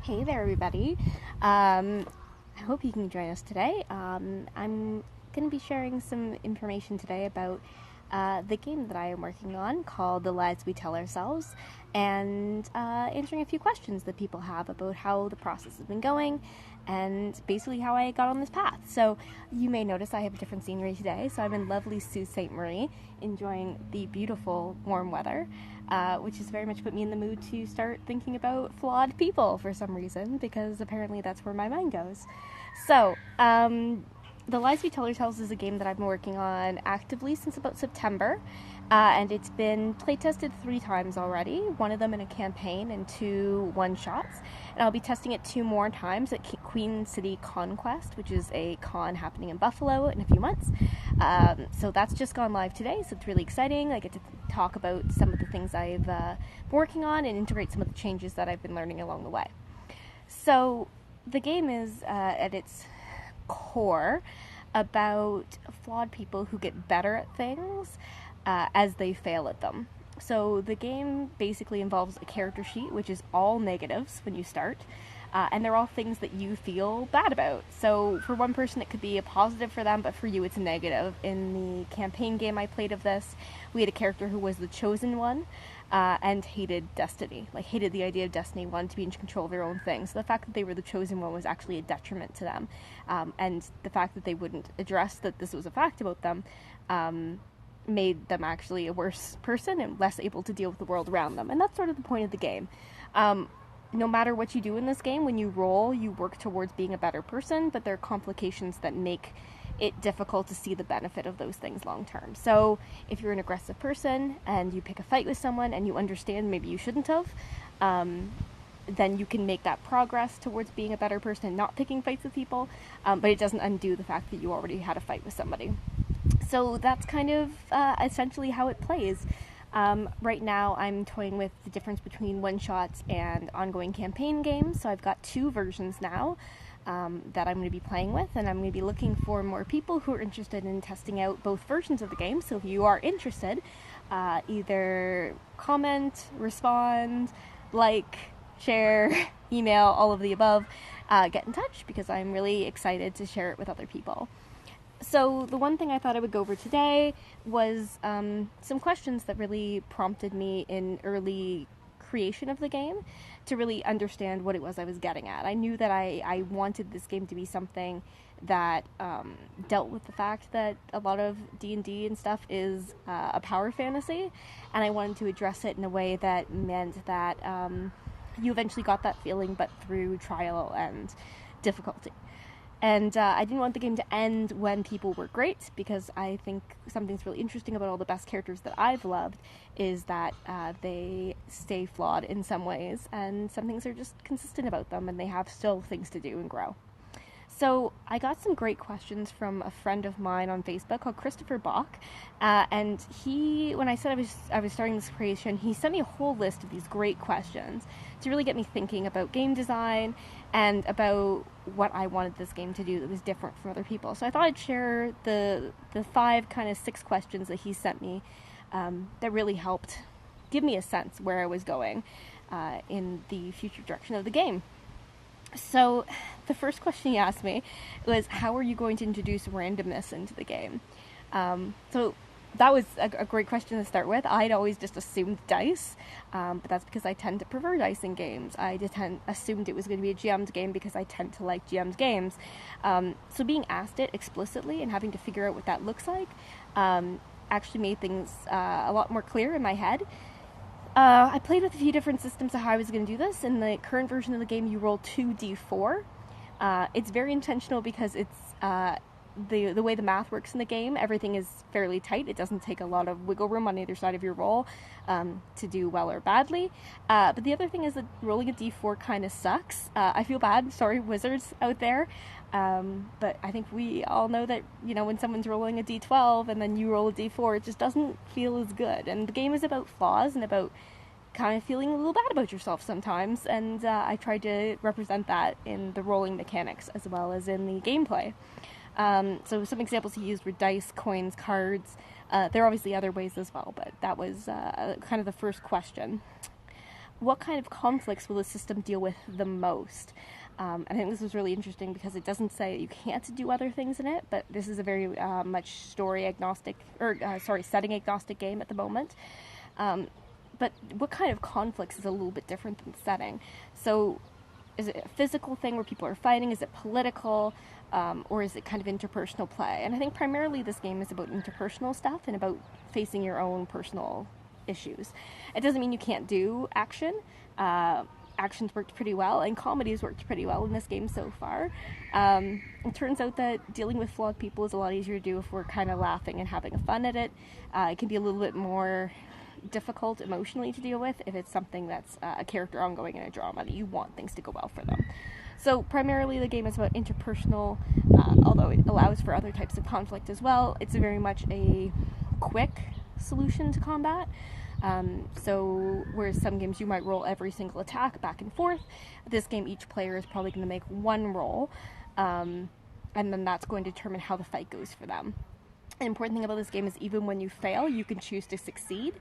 Hey there, everybody. I hope you can join us today. I'm going to be sharing some information today about the game that I am working on called The Lies We Tell Ourselves, and answering a few questions that people have about how the process has been going and basically how I got on this path. So you may notice I have a different scenery today. So I'm in lovely Sault Ste. Marie, enjoying the beautiful warm weather, which has very much put me in the mood to start thinking about flawed people for some reason, because apparently that's where my mind goes. So, The Lies We Tell Ourselves is a game that I've been working on actively since about September, and it's been playtested 3 times already, one of them in a campaign and 2 one-shots, and I'll be testing it 2 more times at Queen City Conquest, which is a con happening in Buffalo in a few months. So that's just gone live today, so it's really exciting. I get to talk about some of the things I've been working on and integrate some of the changes that I've been learning along the way. So the game is, at its core, about flawed people who get better at things as they fail at them. So the game basically involves a character sheet, which is all negatives when you start, and they're all things that you feel bad about. So for one person it could be a positive for them, but for you it's a negative. In the campaign game I played of this, we had a character who was the chosen one, and hated destiny, like hated the idea of destiny, wanted to be in control of their own things. So the fact that they were the chosen one was actually a detriment to them, and the fact that they wouldn't address that this was a fact about them made them actually a worse person and less able to deal with the world around them. And that's sort of the point of the game. No matter what you do in this game, when you roll, you work towards being a better person, but there are complications that make it difficult to see the benefit of those things long term. So if you're an aggressive person and you pick a fight with someone and you understand maybe you shouldn't have, then you can make that progress towards being a better person and not picking fights with people, but it doesn't undo the fact that you already had a fight with somebody. So that's kind of essentially how it plays. Right now I'm toying with the difference between one-shots and ongoing campaign games, so I've got 2 versions now that I'm going to be playing with, and I'm going to be looking for more people who are interested in testing out both versions of the game. So if you are interested, either comment, respond, like, share, email, all of the above, get in touch, because I'm really excited to share it with other people. So the one thing I thought I would go over today was some questions that really prompted me in early creation of the game to really understand what it was I was getting at. I knew that I wanted this game to be something that dealt with the fact that a lot of D&D and stuff is a power fantasy, and I wanted to address it in a way that meant that you eventually got that feeling, but through trial and difficulty. And I didn't want the game to end when people were great, because I think something's really interesting about all the best characters that I've loved is that they stay flawed in some ways, and some things are just consistent about them, and they have still things to do and grow. So I got some great questions from a friend of mine on Facebook called Christopher Bach, and he, when I said I was starting this creation, he sent me a whole list of these great questions to really get me thinking about game design and about what I wanted this game to do that was different from other people. So I thought I'd share the 5 kind of 6 questions that he sent me that really helped give me a sense where I was going in the future direction of the game. So the first question he asked me was, how are you going to introduce randomness into the game? So that was a great question to start with. I'd always just assumed dice, but that's because I tend to prefer dice in games. I just assumed it was going to be a GM'd game because I tend to like GM'd games. So being asked it explicitly and having to figure out what that looks like actually made things a lot more clear in my head. I played with a few different systems of how I was going to do this. In the current version of the game, you roll 2d4. It's very intentional because it's the way the math works in the game. Everything is fairly tight. It doesn't take a lot of wiggle room on either side of your roll to do well or badly. But the other thing is that rolling a d4 kind of sucks. I feel bad. Sorry, wizards out there. But I think we all know that, when someone's rolling a d12 and then you roll a d4, it just doesn't feel as good. And the game is about flaws and about kind of feeling a little bad about yourself sometimes. And I tried to represent that in the rolling mechanics as well as in the gameplay. So some examples he used were dice, coins, cards. There are obviously other ways as well, but that was kind of the first question. what kind of conflicts will the system deal with the most? I think this was really interesting because it doesn't say you can't do other things in it, but this is a very much story agnostic, or setting agnostic game at the moment. But what kind of conflicts is a little bit different than setting? So is it a physical thing where people are fighting? Is it political? Or is it kind of interpersonal play? And I think primarily this game is about interpersonal stuff and about facing your own personal issues. It doesn't mean you can't do action. Action's worked pretty well, and comedy's worked pretty well in this game so far. It turns out that dealing with flawed people is a lot easier to do if we're kind of laughing and having fun at it. It can be a little bit more difficult emotionally to deal with if it's something that's a character ongoing in a drama that you want things to go well for them. So primarily the game is about interpersonal, although it allows for other types of conflict as well. It's very much a quick solution to combat. So whereas some games you might roll every single attack back and forth, this game each player is probably going to make one roll, and then that's going to determine how the fight goes for them. The important thing about this game is even when you fail, you can choose to succeed.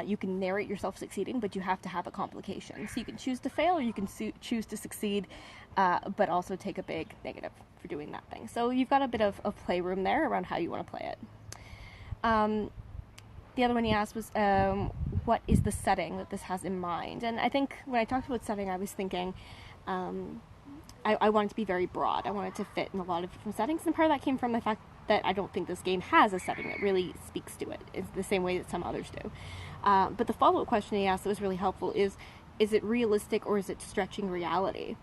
You can narrate yourself succeeding, but you have to have a complication. So you can choose to fail, or you can choose to succeed, but also take a big negative for doing that thing. So you've got a bit of playroom there around how you want to play it. The other one he asked was, what is the setting that this has in mind? And I think when I talked about setting, I was thinking I want it to be very broad. I want it to fit in a lot of different settings, and part of that came from the fact that I don't think this game has a setting that really speaks to it. It's the same way that some others do. But the follow-up question he asked that was really helpful is it realistic or is it stretching reality?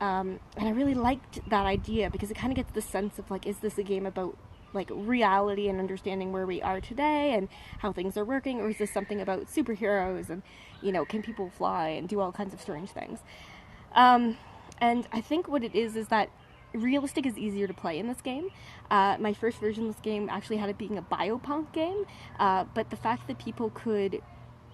And I really liked that idea because it kind of gets the sense of, like, is this a game about, like, reality and understanding where we are today and how things are working, or is this something about superheroes and, you know, can people fly and do all kinds of strange things? And I think what it is that realistic is easier to play in this game. My first version of this game actually had it being a biopunk game, but the fact that people could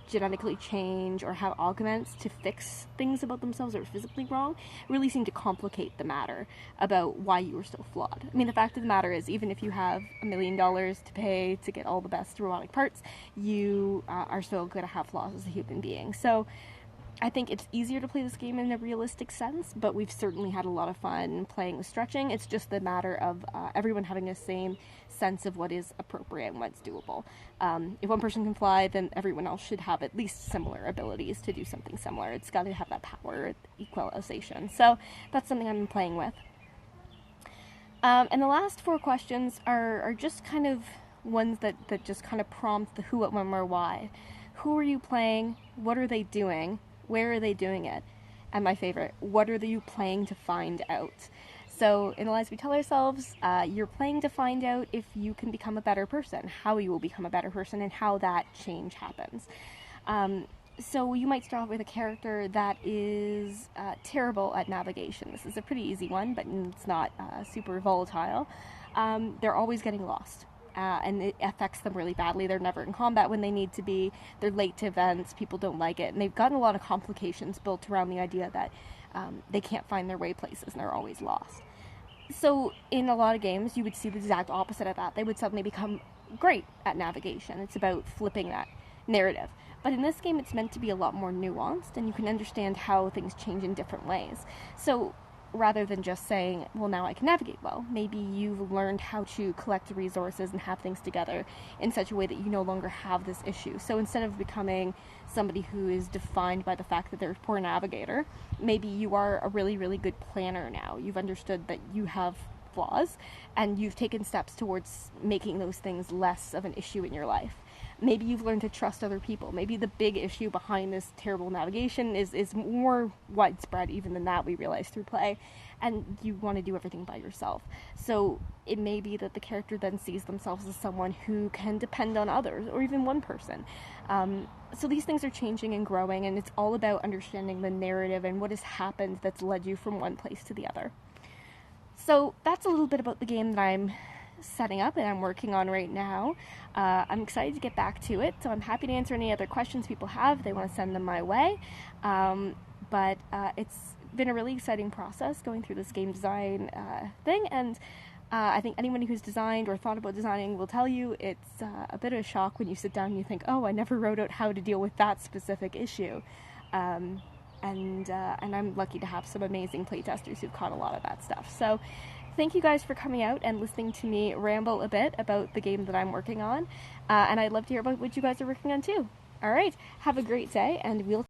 genetically change or have augments to fix things about themselves that are physically wrong really seemed to complicate the matter about why you were still flawed. I mean, the fact of the matter is, even if you have $1 million to pay to get all the best robotic parts, you are still going to have flaws as a human being. So I think it's easier to play this game in a realistic sense, but we've certainly had a lot of fun playing with stretching. It's just the matter of everyone having the same sense of what is appropriate and what's doable. If one person can fly, then everyone else should have at least similar abilities to do something similar. It's got to have that power equalization. So that's something I'm playing with. And the last 4 questions are just kind of ones that just kind of prompt the who, what, when, where, why. Who are you playing? What are they doing? Where are they doing it? And my favorite, what are you playing to find out? So in the Lies We Tell Ourselves, you're playing to find out if you can become a better person, how you will become a better person, and how that change happens. So you might start off with a character that is terrible at navigation. This is a pretty easy one, but it's not super volatile. They're always getting lost. And it affects them really badly. They're never in combat when they need to be. They're late to events. People don't like it. And they've gotten a lot of complications built around the idea that they can't find their way places and they're always lost. So in a lot of games, you would see the exact opposite of that. They would suddenly become great at navigation. It's about flipping that narrative. But in this game, it's meant to be a lot more nuanced, and you can understand how things change in different ways. So rather than just saying, well, now I can navigate well, maybe you've learned how to collect resources and have things together in such a way that you no longer have this issue. So instead of becoming somebody who is defined by the fact that they're a poor navigator, maybe you are a really, really good planner now. You've understood that you have flaws, and you've taken steps towards making those things less of an issue in your life. Maybe you've learned to trust other people. Maybe the big issue behind this terrible navigation is more widespread even than that, we realize through play, and you want to do everything by yourself. So it may be that the character then sees themselves as someone who can depend on others, or even one person. So these things are changing and growing, and it's all about understanding the narrative and what has happened that's led you from one place to the other. So that's a little bit about the game that I'm setting up and I'm working on right now. I'm excited to get back to it, so I'm happy to answer any other questions people have if they want to send them my way. But it's been a really exciting process going through this game design thing, and I think anyone who's designed or thought about designing will tell you it's a bit of a shock when you sit down and you think, oh, I never wrote out how to deal with that specific issue. And I'm lucky to have some amazing playtesters who've caught a lot of that stuff. So thank you guys for coming out and listening to me ramble a bit about the game that I'm working on. And I'd love to hear about what you guys are working on too. All right, have a great day, and we'll